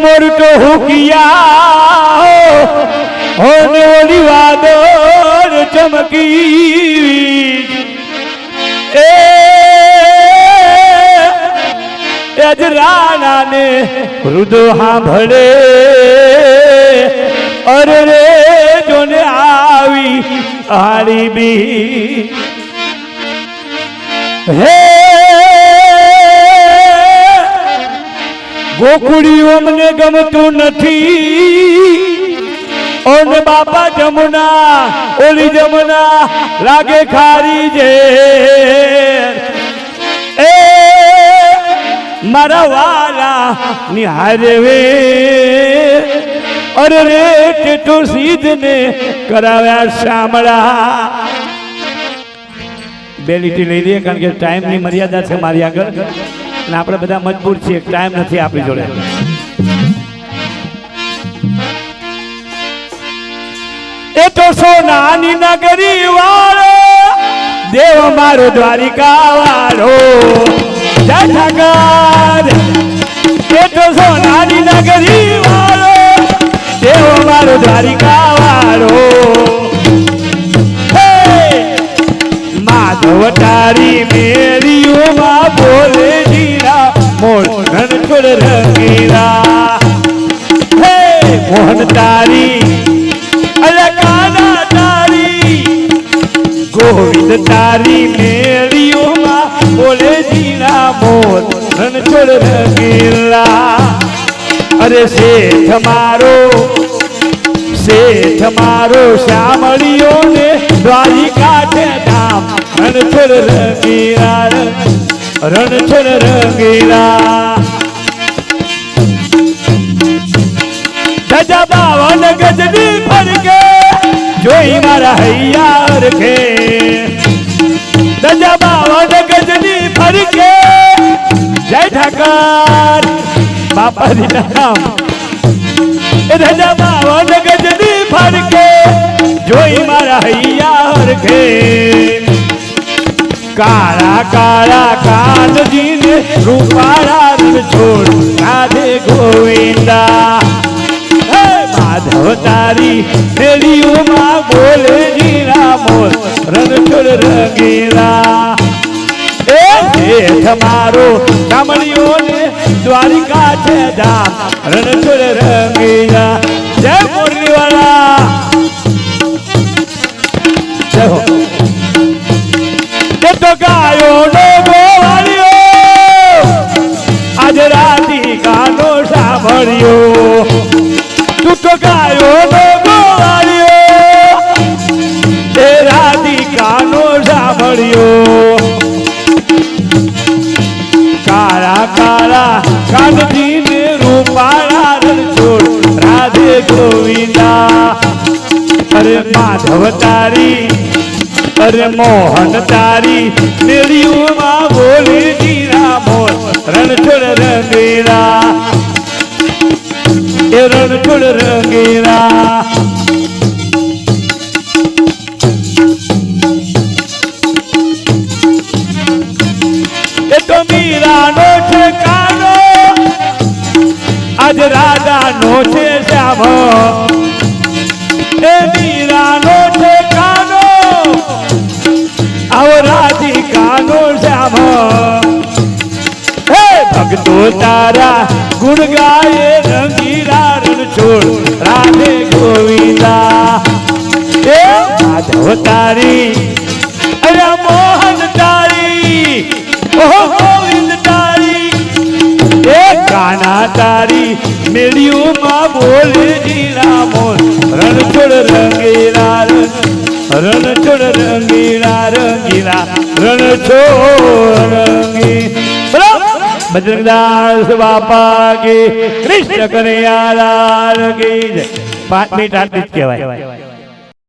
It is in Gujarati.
मोर तो हुकिया होने वाली वादोर चमकी अजराना ने रुदो हाँ भले और रे जोने आवी आरी भी हे गोकुड़ियों मने गमतु नथी और बापा जमुना ओली जमुना लागे खारी जे मारा वाला निहारवे और रे तो सीध ने कराव्या शामड़ा બે લીટી લઈ લઈએ કારણ કે ટાઈમની મર્યાદા છે મારી આગળ અને આપણે બધા મજબૂર છીએ ટાઈમ નથી આપણી જોડે એ તો સોનાની નગરી વાળો દેવ મારો દ્વારિકા વાળો જય ઠાકર એ તો સોનાની નગરી વાળો દેવ મારો દ્વારિકા વાળો माधवतारी मेरियों माँ बोले जीरा मोर रणछोड़ रंगीला हे मोहन तारी अलकाना तारी गोविंद तारी मेरियों माँ बोले जीरा मोर रणछोड़ रंगीला अरे શેઠ મારો શ્યામળિયો ને દ્વારિકા છે ધામ રણછોડ રંગીલા ધજા 52 ગજની ફરકે જોઈ મારા હૈયા રખે ધજા 52 ગજની ફરકે જય ઠાકર બાપાજી નામ ધજા 52 ગજની ફરકે જોઈ મારા હૈયા હરખે કાળા કાળા કાનજી ને રૂપાળા રણછોડ રાધે ગોવિંદા હે માધવ તારી મેળીઓમાં બોલે જીરા મોર રણછોડ રંગીલા એ શેઠ મારો કામળીઓને દ્વારિકા છે ધામ રણછોડ રંગીલા જય મુરલીવાલા જય હો એ તો ગાયો નો ગોવાળિયો આજ રાધિકાનો સાંભળ્યો તું તો ગાયો નો ગોવાળિયો એ રાધિકાનો સાંભળ્યો કાળા કાળા કાનજી ને રૂપાળા રણછોડ રાધે ગોવિંદા અરે માધવ તારી અરે મોહન તારી મેળીઓમાં બોલી જીરા મોર રણછોડ રંગીલા એ રણછોડ રંગીલા એ તો મીરાનો ઠેકાનો આજ રાધાનો છે શ્યામ એ મીરાનો ઠેકાનો આવો રાધિકાનો શ્યામ હે ભક્તો તારા ગુણ ગાયે રંગીલા રણછોડ રાધે ગોવિંદા એ માધવ તારી અરે મોહન તારી ઓહો ગોવિંદ તારી એ કાના તારી મેળીઓમાં બોલે જીરા મોર રણછોડ રંગીલા રણછોડ રંગીલા રંગીલા રણછોડ રંગીલા બજરંગદાસ બાપા કી કૃષ્ણ કનૈયા લાલ કી જય 5 મિનિટ આટલી જ કહેવાય